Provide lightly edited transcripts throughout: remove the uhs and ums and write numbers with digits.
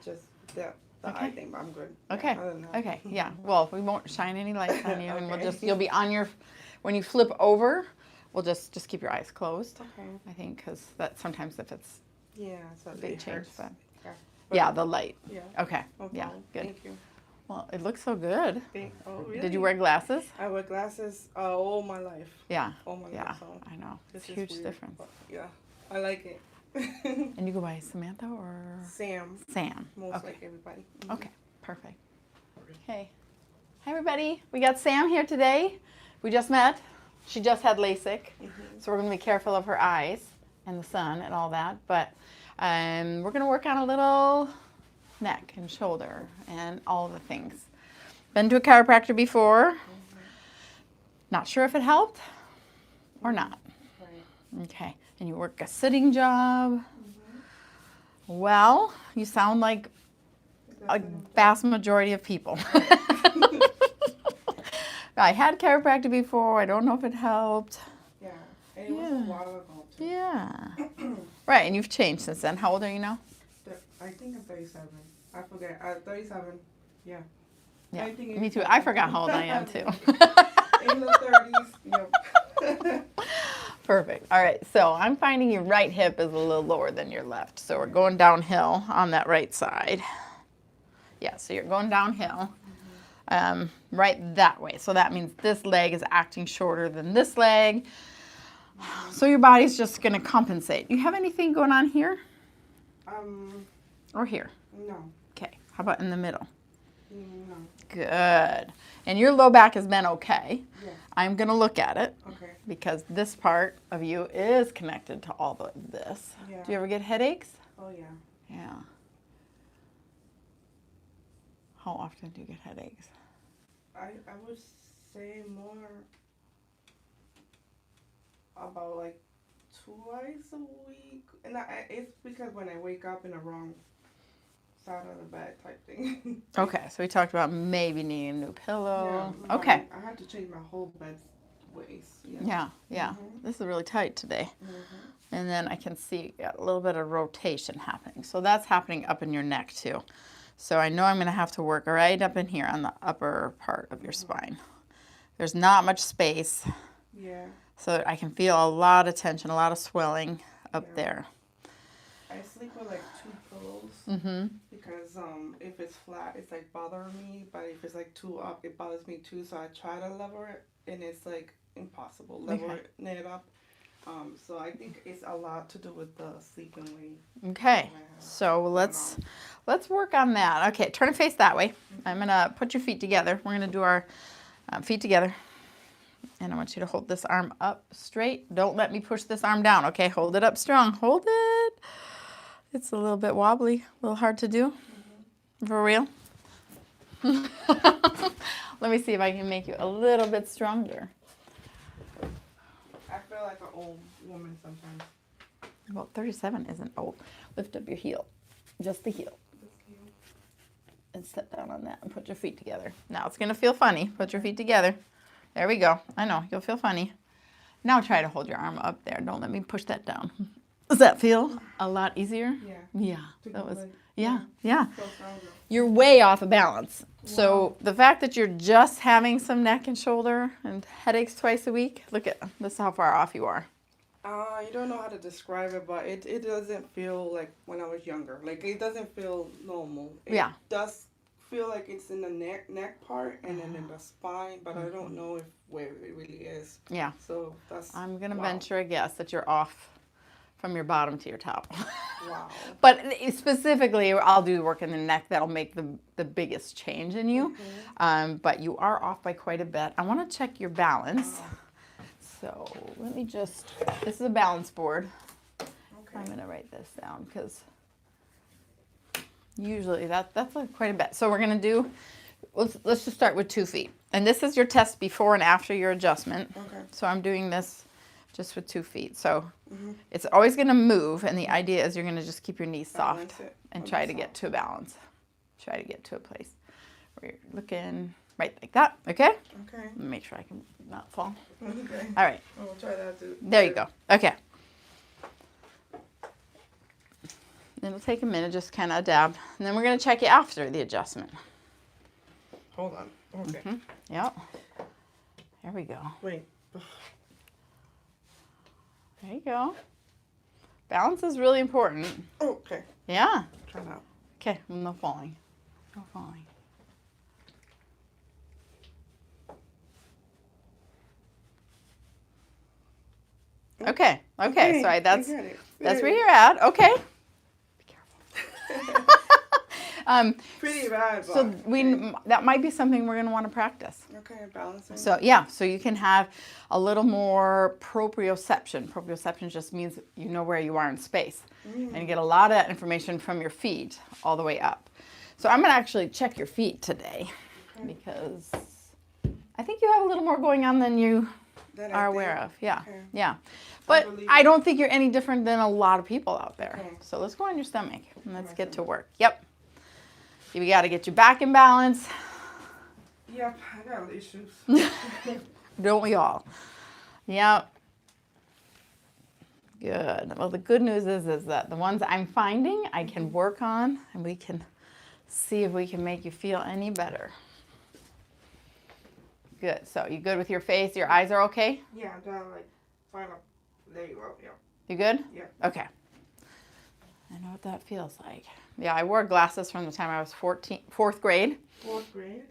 just the eye thing, but I'm good. Okay. Yeah, Okay. Yeah. Well, we won't shine any lights on you, and we'll just you'll be on your when you flip over. We'll just keep your eyes closed. Okay. I think because that sometimes if it's so a big change, hurts. but Yeah. yeah, the light. Yeah. Okay. No Yeah. problem. Good. Thank you. Well, it looks so good. Oh, really? Did you wear glasses? I wear glasses all my life. Yeah. All my Yeah. life. So I know. It's a this is huge weird, difference. but yeah, I like it. And you go by Samantha or Sam. Sam? Most like everybody. Okay. Perfect. Okay. Hi, everybody. We got Sam here today. We just met. She just had LASIK. So we're going to be careful of her eyes and the sun and all that. But we're going to work on a little neck and shoulder and all the things. Been to a chiropractor before. Not sure if it helped or not. Right. Okay. And you work a sitting job. Well, you sound like a vast majority of people. I had chiropractic before. I don't know if it helped. Yeah. And it was a while ago, too. Yeah. Right. And you've changed since then. How old are you now? I think I'm 37. I forget. 37. Yeah. Yeah. I think Me too. I forgot how old I am, too. In the 30s. Yep. Perfect. All right. So I'm finding your right hip is a little lower than your left. So we're going downhill on that right side. Yeah. So you're going downhill. Right that way. So that means this leg is acting shorter than this leg. So your body's just going to compensate. You have anything going on here? Or here? No. Okay. How about in the middle? No. Good. And your low back has been okay. Yeah. I'm going to look at it. Okay. Because this part of you is connected to all of this. Yeah. Do you ever get headaches? Oh, yeah. Yeah. How often do you get headaches? I would say more about like twice a week. And it's because when I wake up in the wrong side of the bed type thing. Okay, so we talked about maybe needing a new pillow. Yeah, Okay. I had to change my whole bed ways. Yeah. This is really tight today. And then I can see you got a little bit of rotation happening. So that's happening up in your neck too. So I know I'm going to have to work right up in here on the upper part of your spine. There's not much space. Yeah. So I can feel a lot of tension, a lot of swelling up there. I sleep with like 2 pillows because if it's flat, it's like bothering me. But if it's like too up, it bothers me too. So I try to level it, and it's like impossible level it up. So I think it's a lot to do with the sleeping way. Okay, so let's work on that. Okay, turn and face that way. I'm gonna put your feet together. We're gonna do our feet together, and I want you to hold this arm up straight. Don't let me push this arm down. Okay, hold it up strong. Hold it. It's a little bit wobbly, a little hard to do. For real. Let me see if I can make you a little bit stronger. I feel like an old woman sometimes. Well, 37 isn't old. Lift up your heel, just the heel. And sit down on that and put your feet together. Now it's going to feel funny. Put your feet together. There we go. I know, you'll feel funny. Now try to hold your arm up there. Don't let me push that down. Does that feel a lot easier? Yeah. Yeah. That was, like, yeah. So stronger. You're way off of balance. So the fact that you're just having some neck and shoulder and headaches twice a week, look at this is how far off you are. I don't know how to describe it, but it doesn't feel like when I was younger. Like it doesn't feel normal. It does feel like it's in the neck part and then in the spine, but I don't know where it really is. Yeah. So that's. I'm gonna venture a guess that you're off from your bottom to your top. Wow. But specifically, I'll do work in the neck that'll make the biggest change in you. But you are off by quite a bit. I want to check your balance. So let me just, this is a balance board. Okay. I'm going to write this down because usually that's like quite a bit. So we're going to do, let's just start with 2 feet. And this is your test before and after your adjustment. Okay. So I'm doing this just with 2 feet. So it's always going to move. And the idea is you're going to just keep your knees soft and try to get to a balance. Try to get to a place where you're looking right like that. Okay? Okay. Make sure I can not fall. Okay. All right. I'll try that too. There you go. Okay. It'll take a minute, just kind of adapt. And then we're going to check you after the adjustment. Hold on. Okay. Yep. There we go. Wait. There you go. Balance is really important. Okay. Yeah. Try that. Okay, no falling. No falling. Okay. Okay. So that's where you're at. Okay. Be careful. Pretty bad. So that might be something we're going to want to practice. Okay, balancing. So yeah, so you can have a little more proprioception. Proprioception just means you know where you are in space. And you get a lot of that information from your feet all the way up. So I'm going to actually check your feet today because I think you have a little more going on than you are aware of. Yeah. Okay. Yeah. But I don't think you're any different than a lot of people out there. Okay. So let's go on your stomach and let's get to work. Yep. We got to get you back in balance. Yep, I got issues. Don't we all? Yep. Good. Well, the good news is that the ones I'm finding I can work on and we can see if we can make you feel any better. Good. So you good with your face? Your eyes are okay? Yeah, I'm trying to find out. There you go. Yeah. You good? Yeah. Okay. I know what that feels like. Yeah, I wore glasses from the time I was 4th grade. 4th grade?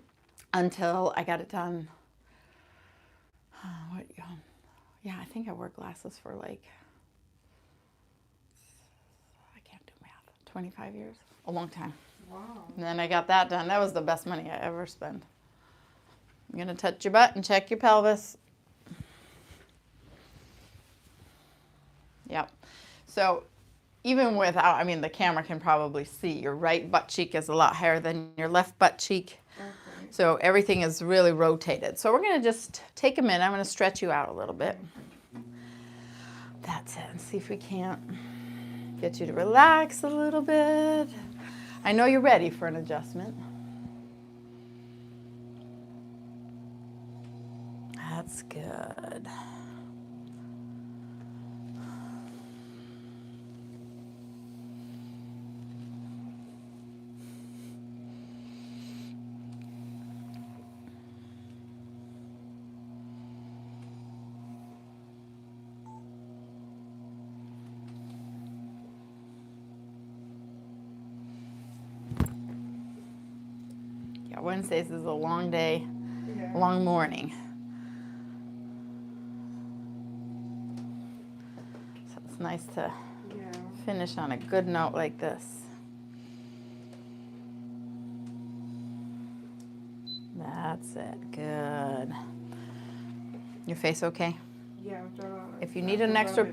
Until I got it done. Yeah, I think I wore glasses for I can't do math, 25 years. A long time. Wow. And then I got that done. That was the best money I ever spent. I'm going to touch your butt and check your pelvis. Yep. So even without, the camera can probably see your right butt cheek is a lot higher than your left butt cheek. Okay. So everything is really rotated. So we're going to just take a minute. I'm going to stretch you out a little bit. That's it. And see if we can't get you to relax a little bit. I know you're ready for an adjustment. That's good. Yeah, Wednesdays is a long day, long morning. So it's nice to finish on a good note like this. That's it. Good. Your face okay? Yeah. If you need an extra,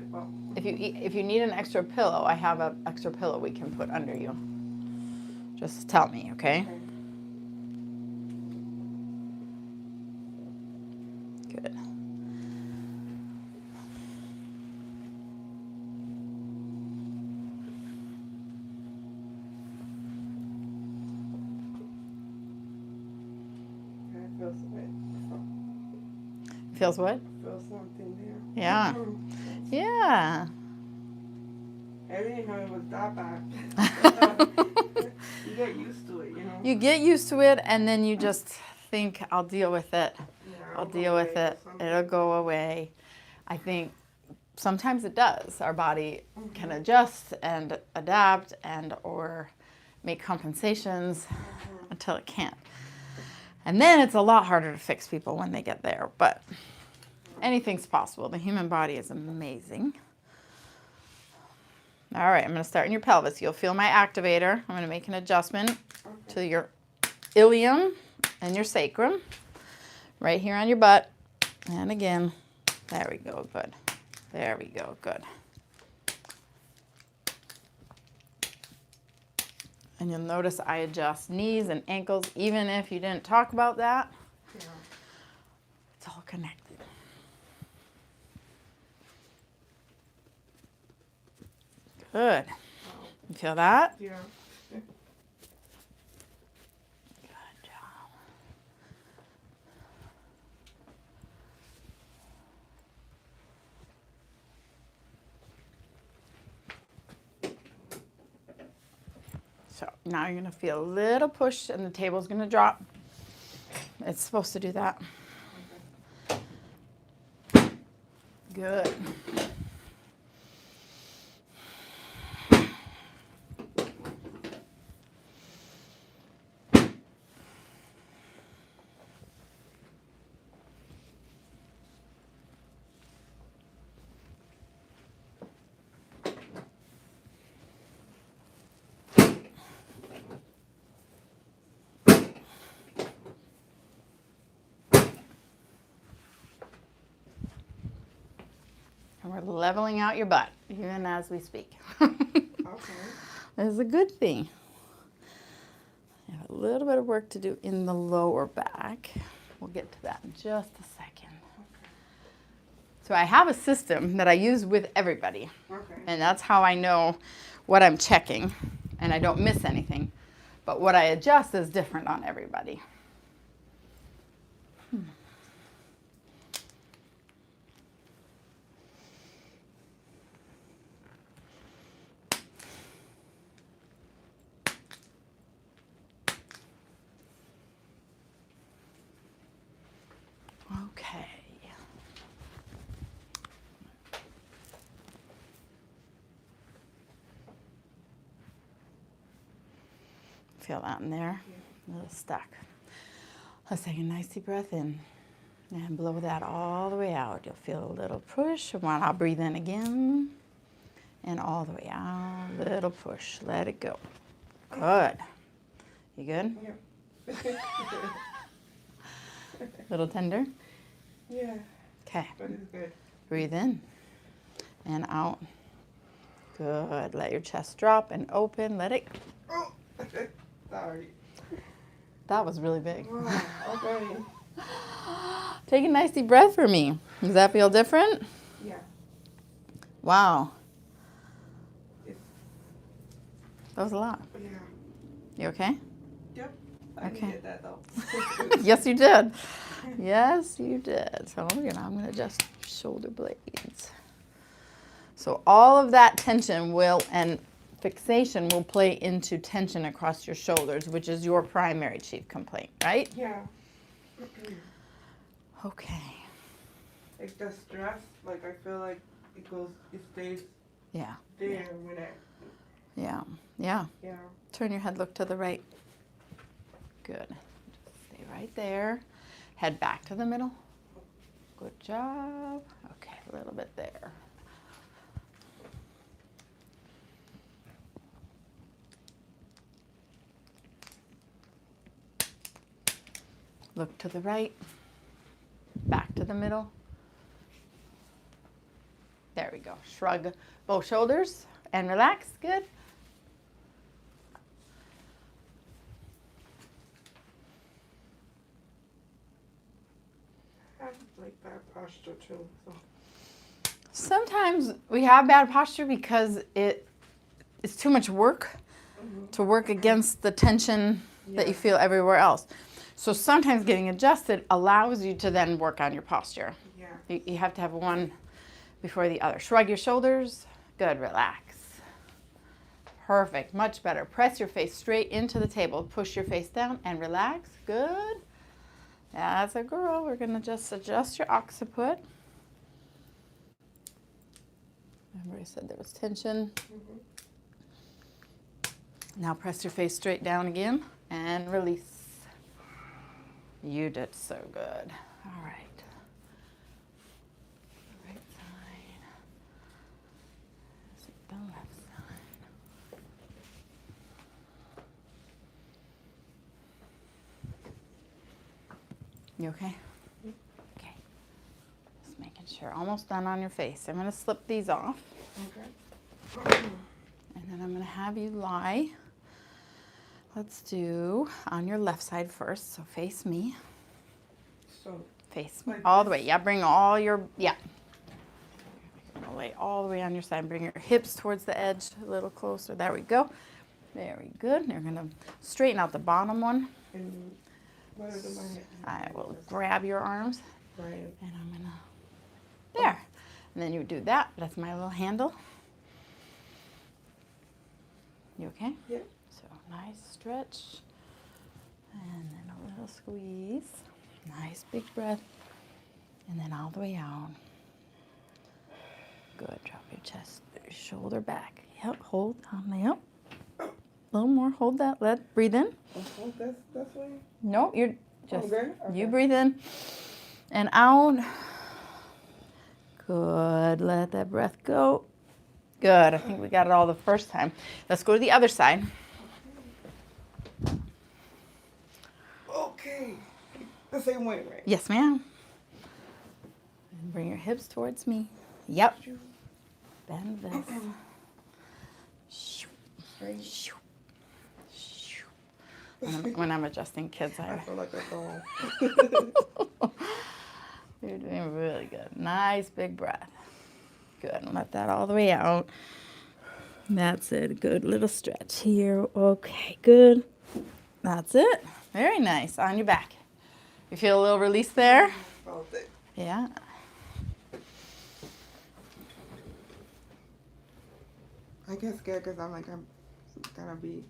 if you need an extra pillow, I have an extra pillow we can put under you. Just tell me, okay? Good. Feels what? Feels something there. Yeah. Yeah. I didn't know it was that bad. You get used to it, You get used to it, and then you just think, I'll deal with it. Yeah, I'll deal with it. It'll go away. I think sometimes it does. Our body can adjust and adapt and or make compensations until it can't. And then it's a lot harder to fix people when they get there. But anything's possible. The human body is amazing. All right, I'm going to start in your pelvis. You'll feel my activator. I'm going to make an adjustment to your ilium and your sacrum. Right here on your butt. And again, there we go, good. There we go, good. And you'll notice I adjust knees and ankles, even if you didn't talk about that. Yeah. It's all connected. Good. You feel that? Yeah. Good job. Now you're going to feel a little push and the table's going to drop. It's supposed to do that. Good. And we're leveling out your butt, even as we speak. Okay. That's a good thing. I have a little bit of work to do in the lower back. We'll get to that in just a second. Okay. So I have a system that I use with everybody. Okay. And that's how I know what I'm checking and I don't miss anything. But what I adjust is different on everybody. Okay. Feel that in there? A little stuck. Let's take a nice deep breath in and blow that all the way out. You'll feel a little push. While I'll breathe in again and all the way out. Little push. Let it go. Good. You good? Yeah. Little tender? Yeah. Okay. But it's good. Breathe in and out. Good. Let your chest drop and open. Let it. Oh, sorry. That was really big. Wow. Okay. Take a nice deep breath for me. Does that feel different? Yeah. Wow. It's, That was a lot. yeah. You okay? Yep. I Okay. needed that though. Yes, you did. Yes, you did. So I'm going to adjust your shoulder blades. So all of that tension and fixation will play into tension across your shoulders, which is your primary chief complaint, right? Yeah. Okay. Like the stress, like I feel like it stays Yeah. there when I, Yeah. Yeah. yeah. Turn your head, look to the right. Good. Just stay right there. Head back to the middle. Good job. Okay, a little bit there. Look to the right. Back to the middle. There we go. Shrug both shoulders and relax. Good. I have like bad posture too. So. Sometimes we have bad posture because it's too much work to work against the tension that you feel everywhere else. So sometimes getting adjusted allows you to then work on your posture. Yeah. You have to have one before the other. Shrug your shoulders. Good. Relax. Perfect. Much better. Press your face straight into the table. Push your face down and relax. Good. That's a girl. We're going to just adjust your occiput. Remember I said there was tension. Now press your face straight down again and release. You did so good. All right. The right side. The left side. You okay? Okay. Just making sure. Almost done on your face. I'm going to slip these off. Okay. And then I'm going to have you lie. Let's do on your left side first. So face me. So. Face me. Like All the this? way. Yeah, bring all your, yeah. Lay all the way on your side. Bring your hips towards the edge a little closer. There we go. Very good. You're going to straighten out the bottom one. And what are my I will grab your arms. Right. And I'm going to, there. And then you do that. That's my little handle. You okay? Yeah. So Nice stretch. And then a little squeeze. Nice big breath. And then all the way out. Good. Drop your chest, your shoulder back. Yep. Hold on. Yep. A little more. Hold that. Breathe in. Hold this way? No, you're just, Okay. you breathe in and out. Good. Let that breath go. Good. I think we got it all the first time. Let's go to the other side. Okay. The same way, right? Yes, ma'am. And bring your hips towards me. Yep. Bend this. Right. When I'm adjusting kids, I feel like a doll. You're doing really good. Nice big breath. Good. And let that all the way out. That's it. Good little stretch here. Okay, good. That's it. Very nice. On your back. You feel a little release there? Felt it. Yeah. I get scared because I'm gonna be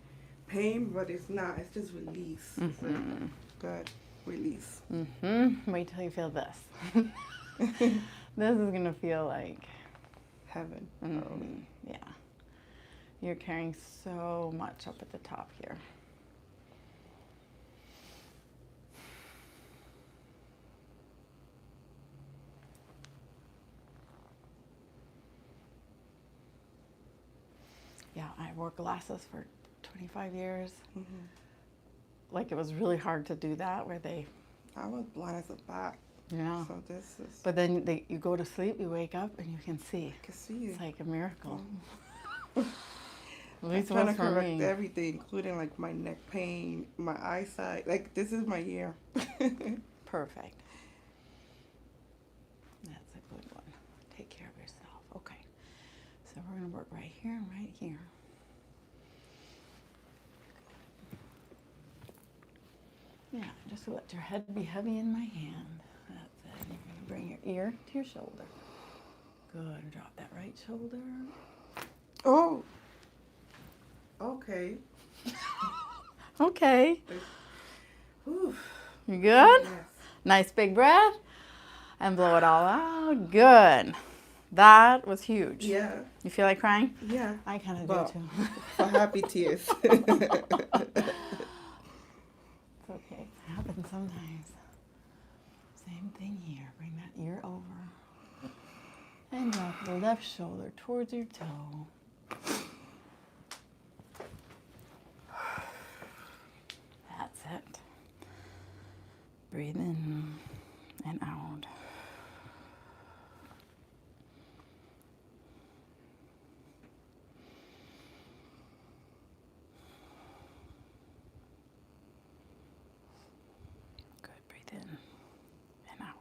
pain, but it's not. It's just release. It's like, good. Release. Wait till you feel this. This is gonna feel like Heaven. yeah. You're carrying so much up at the top here. Yeah, I wore glasses for 25 years. Like it was really hard to do that where they... I was blind as a bat. Yeah. So this is... But then you go to sleep, you wake up, and you can see. I can see you. It's like a miracle. At least I'm trying it was to for correct me. everything, including like my neck pain, my eyesight. Like this is my year. Perfect. That's a good one. Take care of yourself. Okay. So we're going to work right here and right here. Yeah, just let your head be heavy in my hand. That's it. You're going to bring your ear to your shoulder. Good. Drop that right shoulder. Oh. Okay. Okay. Whew. You good? Yes. Nice big breath. And blow it all out. Good. That was huge. Yeah. You feel like crying? Yeah. I kind of But do too. for happy tears. It's okay. It happens sometimes. Same thing here. Bring that ear over. And drop the left shoulder towards your toe. That's it. Breathe in and out. Good. Breathe in and out.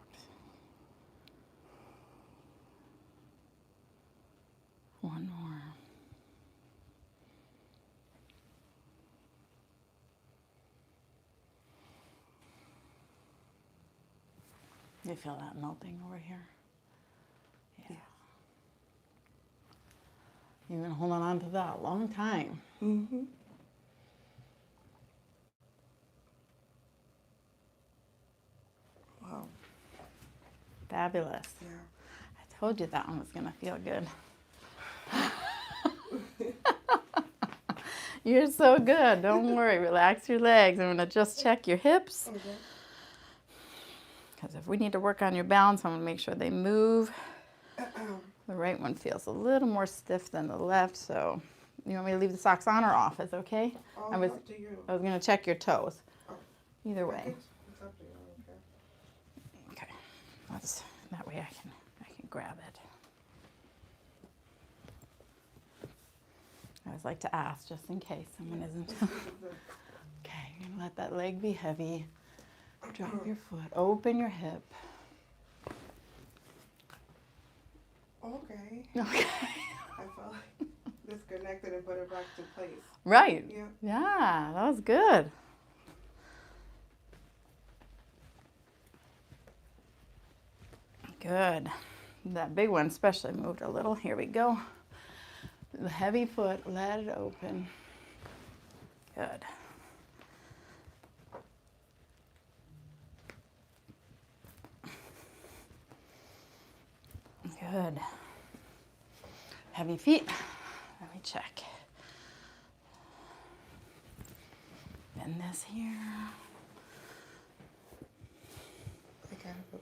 One more. You feel that melting over here? Yeah. You've been holding on to that a long time. Mm-hmm. Wow. Fabulous. Yeah. I told you that one was going to feel good. You're so good. Don't worry. Relax your legs. I'm going to just check your hips. Okay. Because if we need to work on your balance, I'm going to make sure they move. The right one feels a little more stiff than the left, so you want me to leave the socks on or off? Is okay? Oh, I was up to you. going to check your toes. Oh. Either way. It's up to you. Okay. Okay. That way I can grab it. I always like to ask just in case someone isn't. Okay, you're going to let that leg be heavy. Drop your foot, open your hip. Okay. Okay. I felt like disconnected and put it back to place. Right. Yeah. Yeah, that was good. Good. That big one especially moved a little. Here we go. The heavy foot, let it open. Good. Good. Heavy feet. Let me check. Bend this here. Okay. Does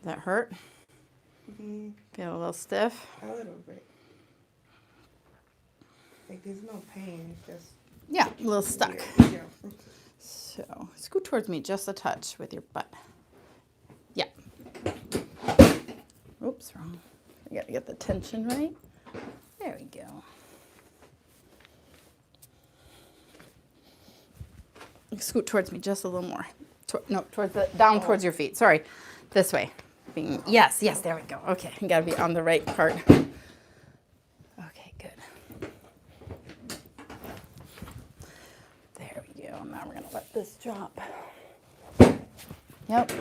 that hurt? Mm-hmm. Feel a little stiff? A little bit. Like there's no pain, it's just Yeah, a little stuck. weird. Yeah. So scoot towards me just a touch with your butt. Yeah. Oops, wrong. I gotta get the tension right. There we go. Scoot towards me just a little more. No, towards the down towards your feet. Sorry, this way. Yes, there we go. Okay, you gotta be on the right part. Okay, good. There we go. Now we're gonna let this drop. Yep.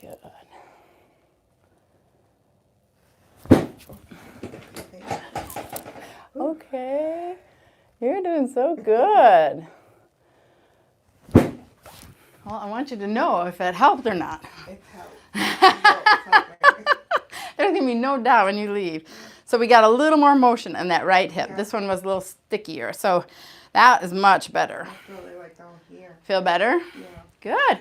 Good. Okay. You're doing so good. Well, I want you to know if it helped or not. It helped. There's going to be no doubt when you leave. So we got a little more motion in that right hip. Yeah. This one was a little stickier. So that is much better. I feel it like down here. Feel better? Yeah. Good.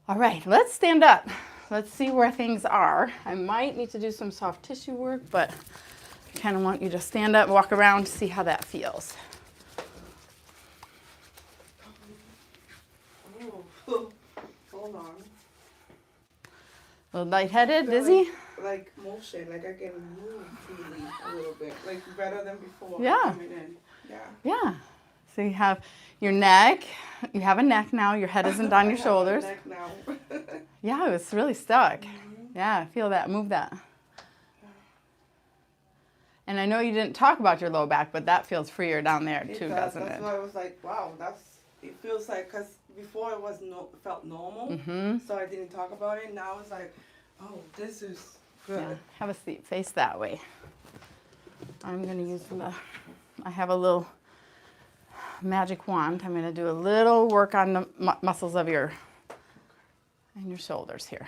All right, let's stand up. Let's see where things are. I might need to do some soft tissue work, but I kind of want you to stand up, walk around to see how that feels. Oh, hold on. A little lightheaded, I feel dizzy? Like motion, like I can move freely a little bit, like better than before. Yeah. Coming in. Yeah. Yeah. So you have your neck. You have a neck now. Your head isn't on your shoulders. I have a neck now. Yeah, it was really stuck. Mm-hmm. Yeah, feel that. Move that. And I know you didn't talk about your low back, but that feels freer down there too, doesn't it? That's why I was like, wow, it feels like, because before it felt normal, Mm-hmm. so I didn't talk about it. Now it's like, oh, this is good. Yeah. Have a seat. Face that way. I'm going to use I have a little magic wand. I'm going to do a little work on the muscles of your shoulders here.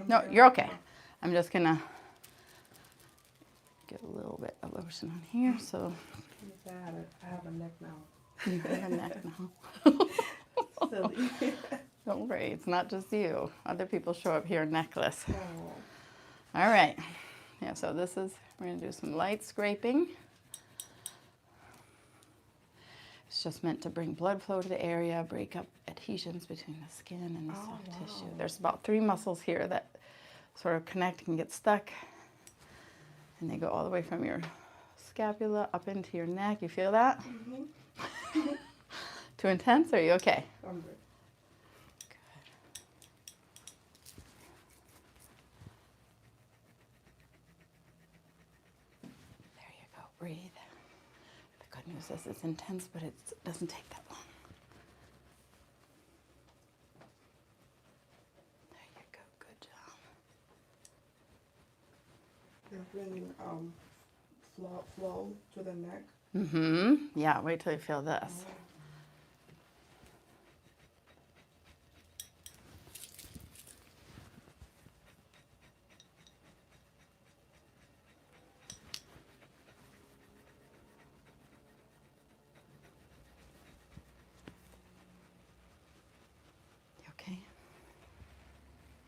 No, you're okay. I'm just going to get a little bit of lotion on here. So I have a neck now. you have a neck now. Silly. Don't worry, it's not just you. Other people show up here necklace. Oh. All right. Yeah, so we're going to do some light scraping. It's just meant to bring blood flow to the area, break up adhesions between the skin and the soft tissue. There's about 3 muscles here that sort of connect and get stuck. And they go all the way from your scapula up into your neck. You feel that? Mm-hmm. Too intense? Or are you okay? I'm good. There you go. Breathe. The good news is it's intense, but it doesn't take that long. There you go. Good job. They're bringing flow to the neck. Mm-hmm. Yeah, wait till you feel this. You okay?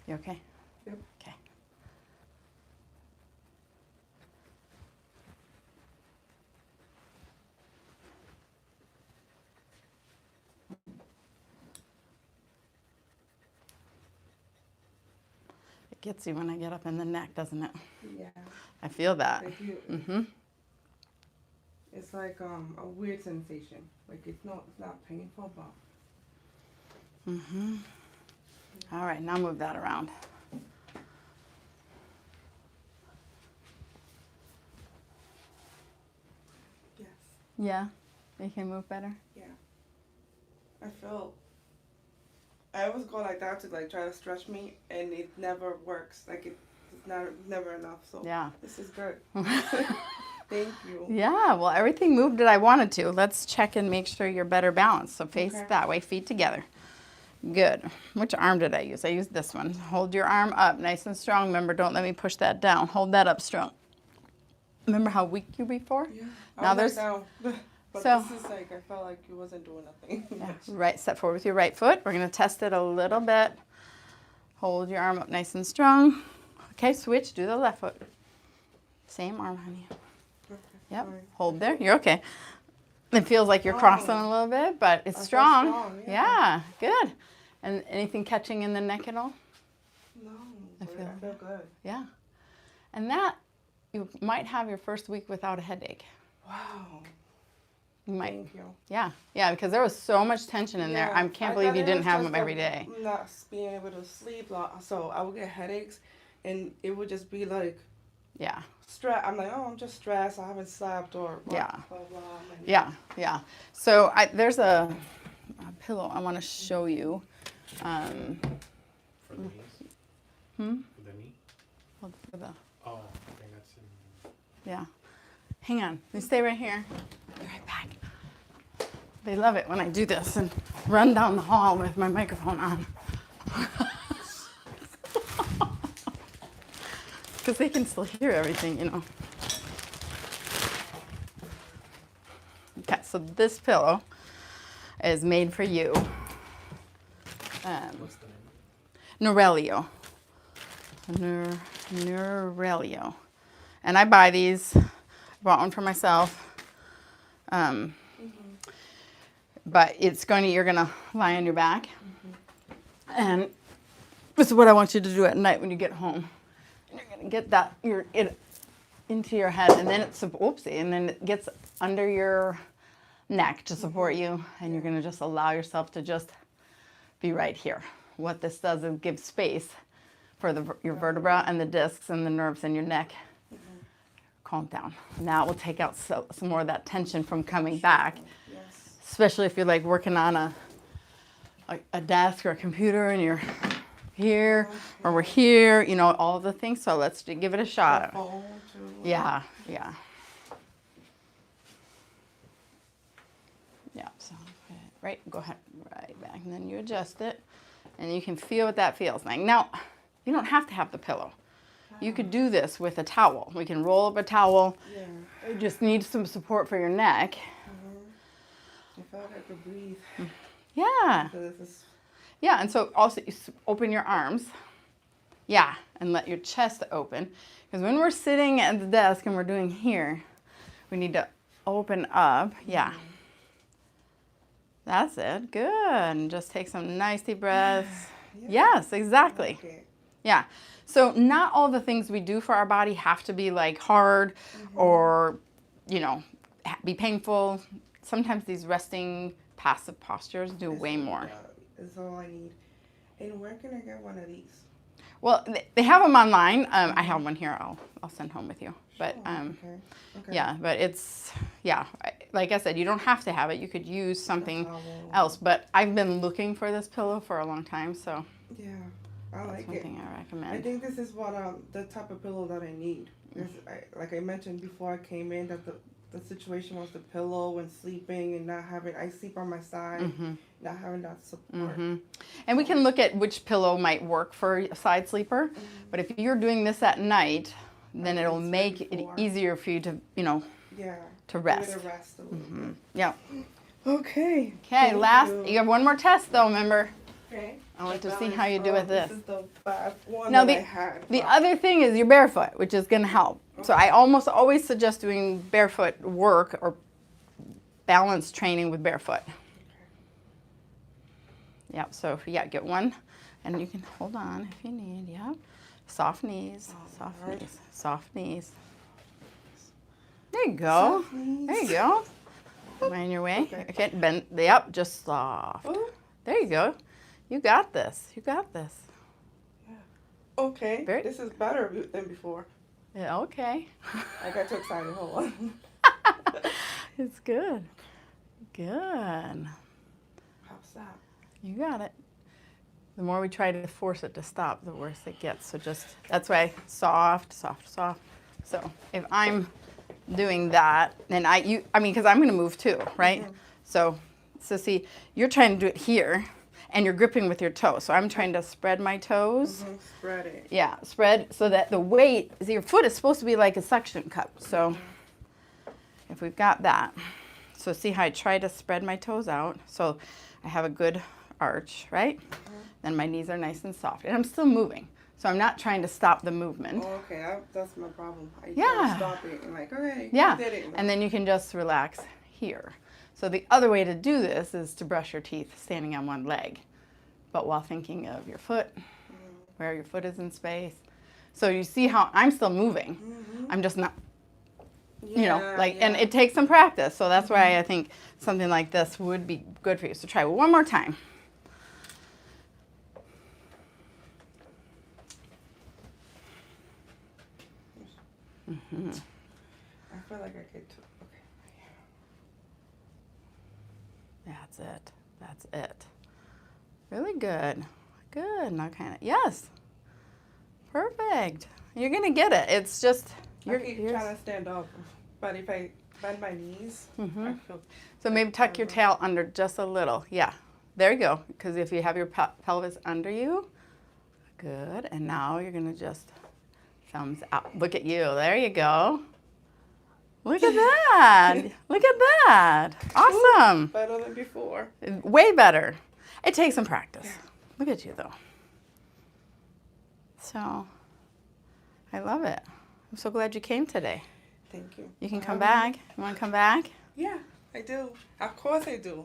You okay? Yep. Okay. It gets you when I get up in the neck, doesn't it? Yeah. I feel that. Like Mm-hmm. it's like a weird sensation. Like it's not painful, but. Mm-hmm. All right, now move that around. Yes. Yeah, you can move better. Yeah. I always go like that to like try to stretch me, and it never works. Like it's never enough. So Yeah. this is good. Thank you. Yeah, well, everything moved that I wanted to. Let's check and make sure you're better balanced. So face that way, feet together. Good. Which arm did I use? I used this one. Hold your arm up nice and strong. Remember, don't let me push that down. Hold that up strong. Remember how weak you were before? Yeah. Now there's down. But so this is like, I felt like you wasn't doing nothing. yeah, right, step forward with your right foot. We're going to test it a little bit. Hold your arm up nice and strong. Okay, switch. Do the left foot. Same arm, honey. Okay, Yep. sorry. Hold there. You're okay. It feels like you're crossing a little bit, but it's I feel strong. strong, Yeah, good. And anything catching in the neck at all? No, I I feel feel good. Yeah. And that, you might have your first week without a headache. Wow. You might. Thank you. Yeah, yeah, because there was so much tension in there. I can't believe you didn't have them every day. Not being able to sleep, so I would get headaches, and it would just be like Yeah, stress. I'm like, oh, I'm just stressed. I haven't slept, or blah, Yeah. blah, blah. And yeah, yeah. So there's a pillow I want to show you. For the knees? Hmm? For the knee? Hold for the, Oh, I think that's in. yeah. Hang on. You stay right here. Be right back. They love it when I do this and run down the hall with my microphone on. Because they can still hear everything, you know. Okay, so this pillow is made for you. What's the name? Norelio. Norelio. And I buy these. I bought one for myself. But you're gonna lie on your back. And this is what I want you to do at night when you get home. And you're gonna get it into your head, and then and then it gets under your neck to support you, and you're gonna just allow yourself to just be right here. What this does is give space for your vertebra and the discs and the nerves in your neck. Calm down. Now it will take out some more of that tension from coming back, yes. especially if you're like working on a desk or a computer and you're here or we're here, you know, all the things. So let's give it a shot. The phone too. Yeah, yeah. Yeah, so right, go ahead, right back, and then you adjust it, and you can feel what that feels like. Now, you don't have to have the pillow. You could do this with a towel. We can roll up a towel. Yeah. You just need some support for your neck. I felt like I could breathe. Yeah, This yeah, and so also you open your arms. Yeah, and let your chest open. Because when we're sitting at the desk and we're doing here, we need to open up. Yeah. That's it. Good. And just take some nice deep breaths. Yes, exactly. Okay. Yeah. So not all the things we do for our body have to be like hard or, you know, be painful. Sometimes these resting passive postures do way more. Is all I need. And where can I get one of these? Well, they have them online. I have one here. I'll send home with you. But Okay. yeah, but it's like I said, you don't have to have it. You could use something towel. else. But I've been looking for this pillow for a long time, so Yeah, I that's like one it. thing I I recommend. think this is what the type of pillow that I need. Like I mentioned before I came in, that the situation was the pillow and sleeping and not having. I sleep on my side, not having that support. And we can look at which pillow might work for a side sleeper. But if you're doing this at night, then it'll make it easier for you to, you know, Yeah. to rest. Give it a rest a little bit. Yeah. Okay. Okay, you have one more test though, remember? Okay. I want to see how you do with this. This is the bad one Now that I had. the other thing is you're barefoot, which is going to help. So I almost always suggest doing barefoot work or balance training with barefoot. Yep, so get one, and you can hold on if you need, yep. Soft knees, soft knees, soft knees. There you go. Soft knees. There you go. Mind your way. Okay, bend, yep, just soft. Ooh. There you go. You got this. You got this. Okay. Very- This is better than before. Yeah, okay. I got too excited. Hold on. It's good. Good. How's that? You got it. The more we try to force it to stop, the worse it gets. So that's why soft, soft, soft. So if I'm doing that, and I mean, because I'm going to move too, right? Mhm. So see, you're trying to do it here, and you're gripping with your toe. So I'm trying to spread my toes. Spread it. Yeah, spread so that the weight, see, your foot is supposed to be like a suction cup. So if we've got that, so see how I try to spread my toes out. So I have a good arch, right? Then my knees are nice and soft, and I'm still moving. So I'm not trying to stop the movement. Oh, okay, that's my problem. I Yeah. can't stop it. I'm like, okay, Yeah, I did it. and then you can just relax here. So the other way to do this is to brush your teeth standing on one leg, but while thinking of your foot, where your foot is in space. So you see how I'm still moving. I'm just not, you know, like, and it takes some practice. So that's why I think something like this would be good for you. So try one more time. I feel like I could. Okay. That's it. That's it. Really good. Good. Now kind of, yes. Perfect. You're going to get it. It's just, I keep trying to stand up, but if I bend my knees, I feel. so maybe tuck your tail under just a little. Yeah. There you go. Because if you have your pelvis under you, good. And now you're going to just thumbs out. Look at you. There you go. Look at that. Look at that. Awesome. Better than before. Way better. It takes some practice. Yeah. Look at you, though. So, I love it. I'm so glad you came today. Thank you. You can come back. You want to come back? Yeah, I do. Of course I do.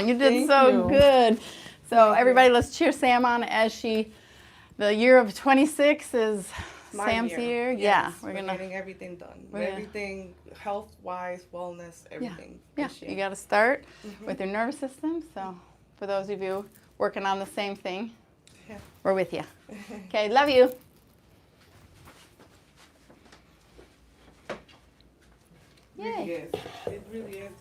You did so good. So, everybody, let's cheer Sam on as the year of 26 is My Sam's year. Yes, yeah, we're getting everything done. Everything health-wise, wellness, everything. Yeah, this year. you got to start with your nervous system. So, for those of you working on the same thing, we're with you. Okay, love you. It really is. It really is.